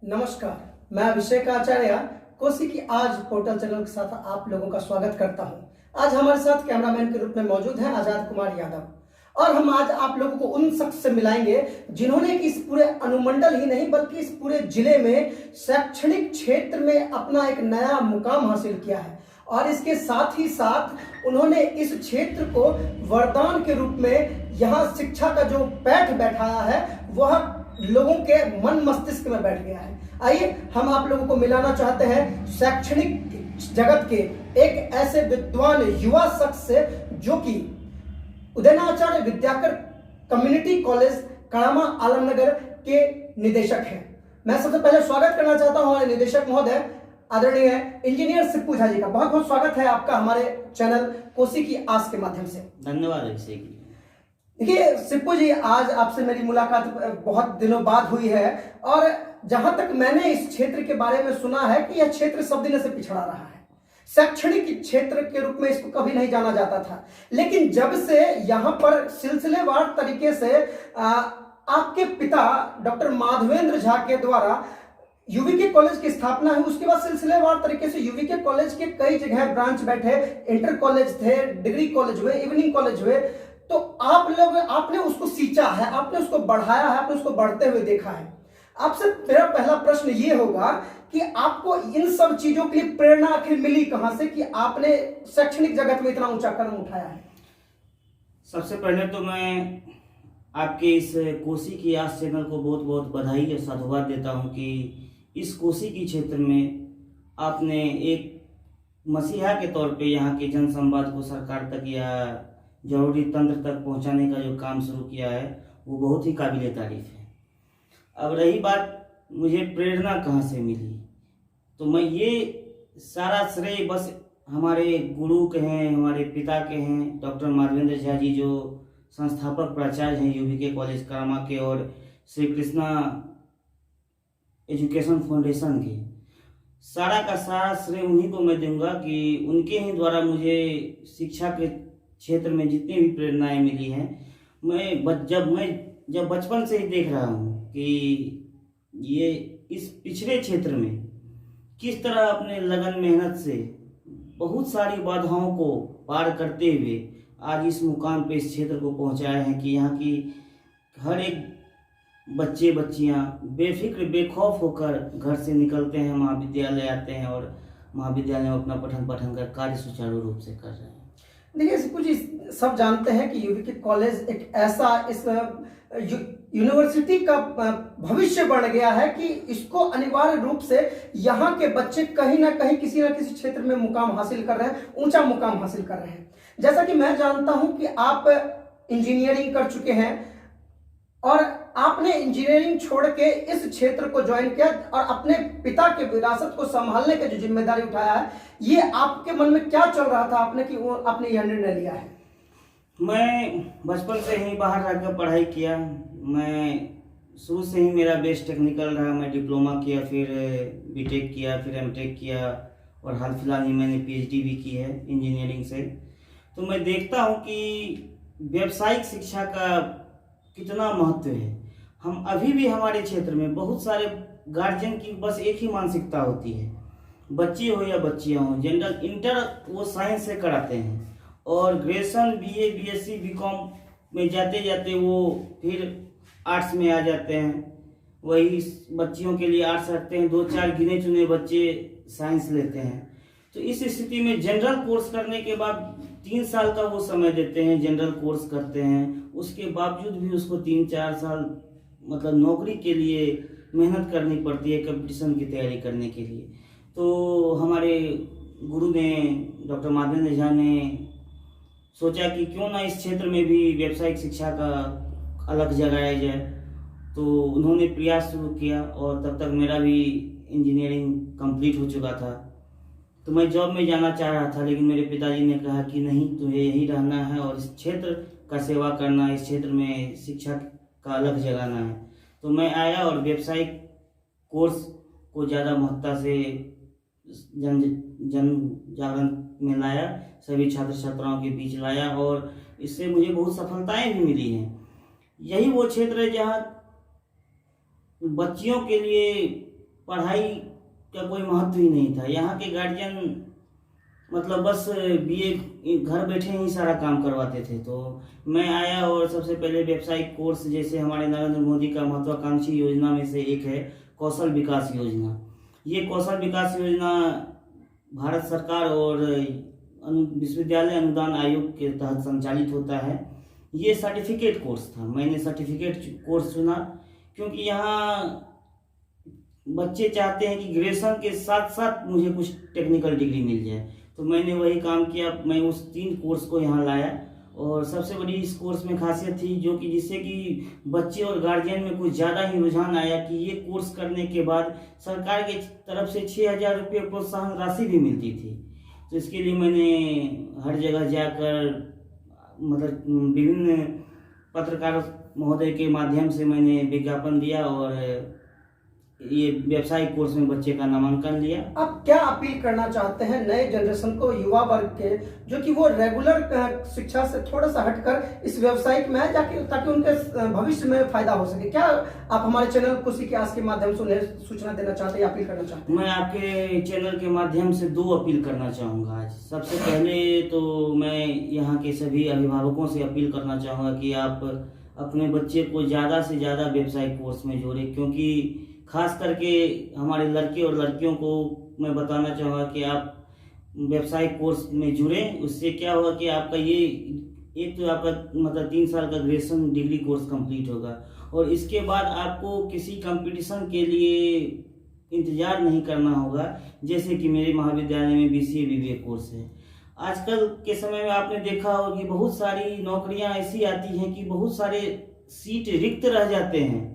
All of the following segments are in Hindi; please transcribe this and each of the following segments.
नमस्कार, मैं अभिषेक आचार्य कोसी की आज पोर्टल चैनल के साथ आप लोगों का स्वागत करता हूं। आज हमारे साथ कैमरामैन के रूप में मौजूद हैं आजाद कुमार यादव और हम आज आप लोगों को उन शख्स से मिलाएंगे जिन्होंने कि इस पूरे अनुमंडल ही नहीं बल्कि इस पूरे जिले में शैक्षणिक क्षेत्र में अपना एक नया मुकाम हासिल किया है और इसके साथ ही साथ उन्होंने इस क्षेत्र को वरदान के रूप में यहाँ शिक्षा का जो पैठ बैठाया है वह लोगों के मन मस्तिष्क में बैठ गया है। आइए हम आप लोगों को मिलाना चाहते हैं शैक्षणिक जगत के एक ऐसे विद्वान युवा शख्स से जो कि उदयनाचार्य विद्याकर कम्युनिटी कॉलेज कड़ामा आलमनगर के निदेशक हैं। मैं सबसे पहले स्वागत करना चाहता हूं हमारे निदेशक महोदय आदरणीय इंजीनियर सिप्पू झा जी का। बहुत बहुत स्वागत है आपका हमारे चैनल कोसी की आस के माध्यम से। धन्यवाद अभिषेक जी। देखिए सिप्पू जी, आज आपसे मेरी मुलाकात बहुत दिनों बाद हुई है और जहां तक मैंने इस क्षेत्र के बारे में सुना है कि यह क्षेत्र सब दिन से पिछड़ा रहा है। शैक्षणिक क्षेत्र के रूप में इसको कभी नहीं जाना जाता था, लेकिन जब से यहाँ पर सिलसिलेवार तरीके से आपके पिता डॉक्टर माधवेंद्र झा के द्वारा यूवीके कॉलेज की स्थापना है, उसके बाद सिलसिलेवार तरीके से यूवीके कॉलेज के कई जगह ब्रांच बैठे, इंटर कॉलेज थे, डिग्री कॉलेज हुए, इवनिंग कॉलेज हुए, तो आपने उसको सींचा है, आपने उसको बढ़ाया है, आपने उसको बढ़ते हुए देखा है। आपसे मेरा पहला प्रश्न ये होगा कि आपको इन सब चीजों के लिए प्रेरणा आखिर मिली कहां से कि आपने शैक्षणिक जगत में इतना ऊंचा कदम उठाया है? सबसे पहले तो मैं आपके इस कोसी की आस चैनल को बहुत बहुत बधाई और साधुवाद देता हूं कि इस कोसी की क्षेत्र में आपने एक मसीहा के तौर पे यहाँ के जन संवाद को सरकार तक या जरूरी तंत्र तक पहुँचाने का जो काम शुरू किया है वो बहुत ही काबिल तारीफ है। अब रही बात मुझे प्रेरणा कहाँ से मिली, तो मैं ये सारा श्रेय बस हमारे गुरु के हैं, हमारे पिता के हैं, डॉक्टर माधवेंद्र झा जी जो संस्थापक प्राचार्य हैं यूवीके कॉलेज कड़ामा के और श्री कृष्णा एजुकेशन फाउंडेशन के, सारा का सारा श्रेय उन्हीं को मैं दूंगा कि उनके ही द्वारा मुझे शिक्षा के क्षेत्र में जितनी भी प्रेरणाएं मिली हैं, मैं जब बचपन से ही देख रहा हूँ कि ये इस पिछड़े क्षेत्र में किस तरह अपने लगन मेहनत से बहुत सारी बाधाओं को पार करते हुए आज इस मुकाम पे इस क्षेत्र को पहुंचाए हैं कि यहाँ की हर एक बच्चे बच्चियाँ बेफिक्र बेखौफ होकर घर से निकलते हैं, महाविद्यालय आते हैं और महाविद्यालय में अपना पठन का कार्य सुचारू रूप से कर रहे हैं। देखिए सिप्पू जी, सब जानते हैं कि यूवीके कॉलेज एक ऐसा इस यूनिवर्सिटी का भविष्य बन गया है कि इसको अनिवार्य रूप से यहाँ के बच्चे कहीं ना कहीं किसी न किसी क्षेत्र में मुकाम हासिल कर रहे हैं, ऊंचा मुकाम हासिल कर रहे हैं। जैसा कि मैं जानता हूं कि आप इंजीनियरिंग कर चुके हैं और आपने इंजीनियरिंग छोड़ के इस क्षेत्र को ज्वाइन किया और अपने पिता के विरासत को संभालने की जो जिम्मेदारी उठाया है, ये आपके मन में क्या चल रहा था आपने कि वो आपने यह निर्णय लिया है? मैं बचपन से ही बाहर रहकर पढ़ाई किया। मैं शुरू से ही मेरा बेस टेक्निकल रहा। मैं डिप्लोमा किया, फिर बीटेक किया, फिर एमटेक किया और हाल फिलहाल ही मैंने पीएचडी भी की है इंजीनियरिंग से। तो मैं देखता हूँ कि व्यावसायिक शिक्षा का कितना महत्व है। हम अभी भी हमारे क्षेत्र में बहुत सारे गार्जियन की बस एक ही मानसिकता होती है, बच्चे हो या बच्चियाँ हो, जनरल इंटर वो साइंस से कराते हैं और ग्रेजुएशन बीए बीएससी बीकॉम में जाते जाते वो फिर आर्ट्स में आ जाते हैं। वही बच्चियों के लिए आर्ट्स रखते हैं, 2-4 गिने चुने बच्चे साइंस लेते हैं। तो इस स्थिति में जनरल कोर्स करने के बाद 3 साल का वो समय देते हैं, जनरल कोर्स करते हैं, उसके बावजूद भी उसको 3-4 साल मतलब नौकरी के लिए मेहनत करनी पड़ती है, कंपटीशन की तैयारी करने के लिए। तो हमारे गुरु ने डॉक्टर माधवेंद्र झा ने सोचा कि क्यों ना इस क्षेत्र में भी व्यावसायिक शिक्षा का अलग जगाया जाए। तो उन्होंने प्रयास शुरू किया और तब तक मेरा भी इंजीनियरिंग कंप्लीट हो चुका था। तो मैं जॉब में जाना चाह रहा था, लेकिन मेरे पिताजी ने कहा कि नहीं, तुम्हें यही रहना है और इस क्षेत्र का सेवा करना है, इस क्षेत्र में शिक्षा का अलग जगाना है। तो मैं आया और व्यावसायिक कोर्स को ज़्यादा महत्ता से जन जागरण में लाया, सभी छात्र छात्राओं के बीच लाया और इससे मुझे बहुत सफलताएं भी मिली हैं। यही वो क्षेत्र है जहाँ बच्चियों के लिए पढ़ाई का कोई महत्व ही नहीं था। यहाँ के गार्जियन मतलब बस बीए घर बैठे ही सारा काम करवाते थे। तो मैं आया और सबसे पहले व्यावसायिक कोर्स, जैसे हमारे नरेंद्र मोदी का महत्वाकांक्षी योजना में से एक है कौशल विकास योजना। ये कौशल विकास योजना भारत सरकार और विश्वविद्यालय अनुदान आयोग के तहत संचालित होता है। ये सर्टिफिकेट कोर्स था। मैंने सर्टिफिकेट कोर्स चुना क्योंकि यहाँ बच्चे चाहते हैं कि ग्रेजुएशन के साथ साथ मुझे कुछ टेक्निकल डिग्री मिल जाए। तो मैंने वही काम किया। मैं उस 3 कोर्स को यहाँ लाया और सबसे बड़ी इस कोर्स में खासियत थी जो कि जिससे कि बच्चे और गार्जियन में कुछ ज़्यादा ही रुझान आया कि ये कोर्स करने के बाद सरकार की तरफ से 6,000 रुपये प्रोत्साहन राशि भी मिलती थी। तो इसके लिए मैंने हर जगह जाकर मतलब विभिन्न पत्रकार महोदय के माध्यम से मैंने विज्ञापन दिया और ये व्यावसायिक कोर्स में बच्चे का नामांकन लिया। आप क्या अपील करना चाहते हैं नए जनरेशन को, युवा वर्ग के, जो कि वो रेगुलर शिक्षा से थोड़ा सा हटकर इस व्यावसायिक में आए ताकि उनके भविष्य में फायदा हो सके? क्या आप हमारे चैनल कुशी के आस के माध्यम से उन्हें सूचना देना चाहते हैं या अपील करना चाहते हैं? मैं आपके चैनल के माध्यम से 2 अपील करना चाहूँगा आज। सबसे पहले तो मैं यहाँ के सभी अभिभावकों से अपील करना चाहूँगा कि आप अपने बच्चे को ज़्यादा से ज़्यादा व्यावसायिक कोर्स में जोड़ें, क्योंकि खास करके हमारे लड़के और लड़कियों को मैं बताना चाहूँगा कि आप व्यावसायिक कोर्स में जुड़ें। उससे क्या होगा कि आपका ये एक तो आपका मतलब 3 साल का ग्रेजुएशन डिग्री कोर्स कंप्लीट होगा और इसके बाद आपको किसी कंपटीशन के लिए इंतज़ार नहीं करना होगा। जैसे कि मेरे महाविद्यालय में BCA BBA कोर्स है। आजकल के समय में आपने देखा होगा कि बहुत सारी नौकरियां ऐसी आती हैं कि बहुत सारे सीट रिक्त रह जाते हैं।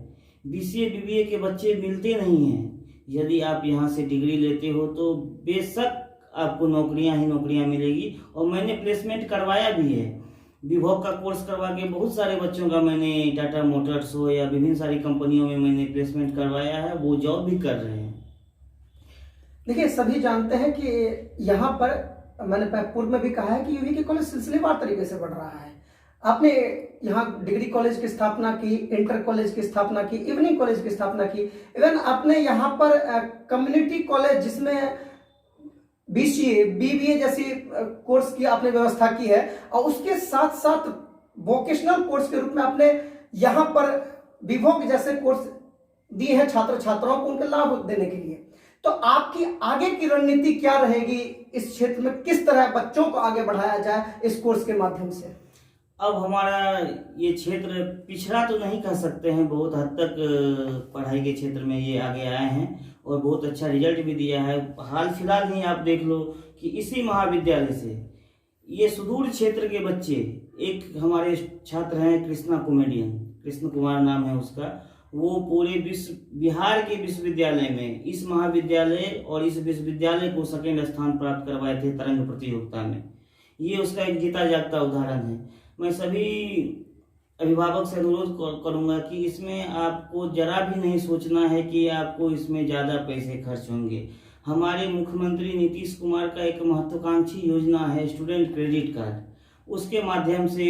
BCA BBA के बच्चे मिलते नहीं हैं। यदि आप यहाँ से डिग्री लेते हो तो बेशक आपको नौकरियाँ ही नौकरियाँ मिलेगी। और मैंने प्लेसमेंट करवाया भी है। विभोग का कोर्स करवा के बहुत सारे बच्चों का मैंने टाटा मोटर्स हो या विभिन्न सारी कंपनियों में मैंने प्लेसमेंट करवाया है। वो जॉब भी कर रहे हैं। देखिए, सभी जानते हैं कि यहाँ पर मैंने पूर्व में भी कहा है कि यूवी के कॉलेज सिलसिलेवार तरीके से बढ़ रहा है। आपने यहाँ डिग्री कॉलेज की स्थापना की, इंटर कॉलेज की स्थापना की, इवनिंग कॉलेज की स्थापना की, इवन आपने यहाँ पर कम्युनिटी कॉलेज जिसमें BCA BBA जैसी कोर्स की आपने व्यवस्था की है और उसके साथ साथ वोकेशनल कोर्स के रूप में आपने यहाँ पर विभोग जैसे कोर्स दिए हैं छात्र छात्राओं को उनके लाभ देने के लिए। तो आपकी आगे की रणनीति क्या रहेगी इस क्षेत्र में? किस तरह बच्चों को आगे बढ़ाया जाए इस कोर्स के माध्यम से? अब हमारा ये क्षेत्र पिछड़ा तो नहीं कह सकते हैं, बहुत हद तक पढ़ाई के क्षेत्र में ये आगे आए हैं और बहुत अच्छा रिजल्ट भी दिया है। हाल फिलहाल ही आप देख लो कि इसी महाविद्यालय से ये सुदूर क्षेत्र के बच्चे, एक हमारे छात्र हैं कृष्णा कॉमेडियन, कृष्ण कुमार नाम है उसका, वो पूरे बिहार के विश्वविद्यालय में इस महाविद्यालय और इस विश्वविद्यालय को 2nd स्थान प्राप्त करवाए थे तरंग प्रतियोगिता में। ये उसका एक जीता जागता उदाहरण है। मैं सभी अभिभावक से अनुरोध करूंगा कि इसमें आपको जरा भी नहीं सोचना है कि आपको इसमें ज़्यादा पैसे खर्च होंगे। हमारे मुख्यमंत्री नीतीश कुमार का एक महत्वाकांक्षी योजना है स्टूडेंट क्रेडिट कार्ड। उसके माध्यम से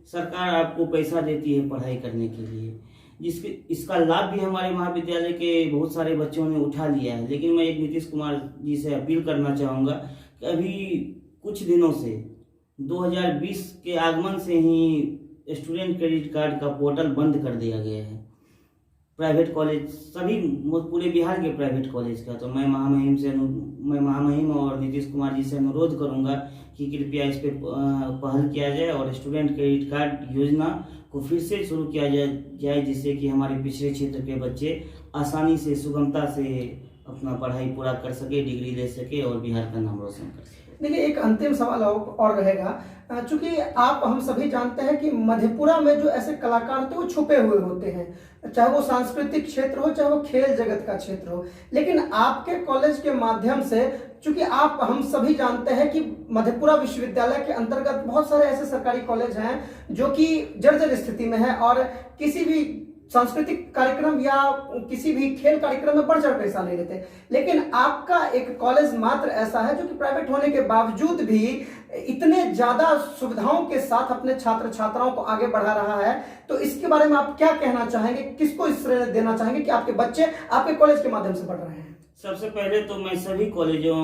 सरकार आपको पैसा देती है पढ़ाई करने के लिए, इसका लाभ भी हमारे महाविद्यालय के बहुत सारे बच्चों ने उठा लिया है। लेकिन मैं एक नीतीश कुमार जी से अपील करना चाहूँगा कि अभी कुछ दिनों से 2020 के आगमन से ही स्टूडेंट क्रेडिट कार्ड का पोर्टल बंद कर दिया गया है। प्राइवेट कॉलेज सभी पूरे बिहार के प्राइवेट कॉलेज का। तो मैं महामहिम और नीतीश कुमार जी से अनुरोध करूंगा कि कृपया इस पर पहल किया जाए और स्टूडेंट क्रेडिट कार्ड योजना को फिर से शुरू किया जाए जिससे कि हमारे पिछड़े क्षेत्र के बच्चे आसानी से सुगमता से अपना पढ़ाई पूरा कर सके, डिग्री ले सके और बिहार का नाम रोशन कर सके। देखिए, एक अंतिम सवाल और रहेगा। चूंकि आप हम सभी जानते हैं कि मधेपुरा में जो ऐसे कलाकार होते हैं वो छुपे हुए होते हैं, चाहे वो सांस्कृतिक क्षेत्र हो चाहे वो खेल जगत का क्षेत्र हो। लेकिन आपके कॉलेज के माध्यम से, चूंकि आप हम सभी जानते हैं कि मधेपुरा विश्वविद्यालय के अंतर्गत बहुत सारे ऐसे सरकारी कॉलेज हैं जो कि जर्जर स्थिति में है और किसी भी सांस्कृतिक कार्यक्रम या किसी भी खेल कार्यक्रम में बढ़ चढ़ कर हिस्सा नहीं लेते, लेकिन आपका एक कॉलेज मात्र ऐसा है जो कि प्राइवेट होने के बावजूद भी इतने ज्यादा सुविधाओं के साथ अपने छात्र छात्राओं को आगे बढ़ा रहा है। तो इसके बारे में आप क्या कहना चाहेंगे, किसको इस श्रेय देना चाहेंगे कि आपके बच्चे आपके कॉलेज के माध्यम से बढ़ रहे हैं? सबसे पहले तो मैं सभी कॉलेजों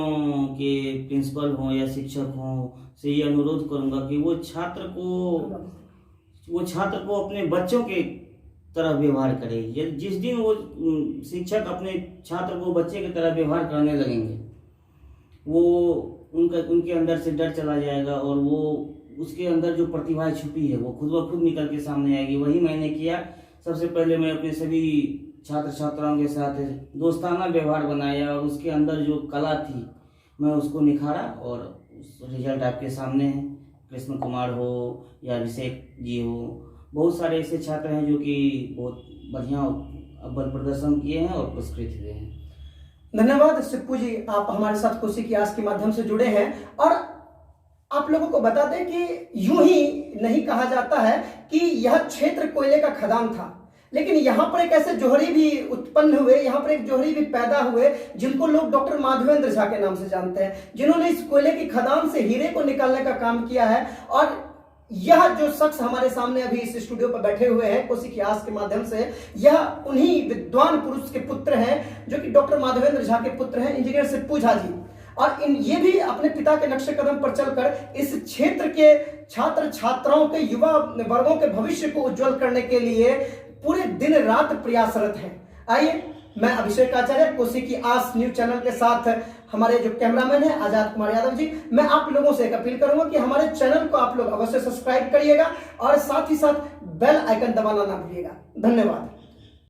के प्रिंसिपल हों या शिक्षक हों से ये अनुरोध करूंगा कि वो छात्र को अपने बच्चों के तरह व्यवहार करे। जिस दिन वो शिक्षक अपने छात्र को बच्चे की तरह व्यवहार करने लगेंगे, वो उनके अंदर से डर चला जाएगा और वो उसके अंदर जो प्रतिभा छुपी है वो खुद ब खुद निकल के सामने आएगी। वही मैंने किया। सबसे पहले मैं अपने सभी छात्र छात्राओं के साथ दोस्ताना व्यवहार बनाया और उसके अंदर जो कला थी मैं उसको निखारा और उस रिजल्ट आपके सामने है। कृष्ण कुमार हो या अभिषेक जी हो, बहुत सारे ऐसे छात्र हैं जो कि बहुत बढ़िया अव्वल प्रदर्शन किए हैं और पुरस्कृत हुए हैं। धन्यवाद सिप्पू जी, आप हमारे साथ कोसी की आस के माध्यम से जुड़े हैं। और आप लोगों को बता दें कि यूं ही नहीं कहा जाता है कि यह क्षेत्र कोयले का खदान था, लेकिन यहाँ पर एक ऐसे जोहरी भी उत्पन्न हुए, यहाँ पर एक जोहरी भी पैदा हुए जिनको लोग डॉक्टर माधवेंद्र झा के नाम से जानते हैं, जिन्होंने इस कोयले की खदान से हीरे को निकालने का काम किया है। और यह जो शख्स हमारे सामने अभी इस स्टूडियो पर बैठे हुए हैं कोसी की आस के माध्यम से, यह उन्हीं विद्वान पुरुष के पुत्र हैं जो कि डॉक्टर माधवेंद्र झा के पुत्र हैं, इंजीनियर सिप्पू झा जी। और ये भी अपने पिता के नक्शे कदम पर चलकर इस क्षेत्र के छात्र छात्राओं के युवा वर्गों के भविष्य को उज्जवल करने के लिए पूरे दिन रात प्रयासरत हैं। आइए, मैं अभिषेक आचार्य, कोसी की आस न्यूज चैनल के साथ हमारे जो कैमरामैन है आजाद कुमार यादव जी, मैं आप लोगों से एक अपील करूंगा कि हमारे चैनल को आप लोग अवश्य सब्सक्राइब करिएगा और साथ ही साथ बेल आइकन दबाना ना भूलिएगा। धन्यवाद।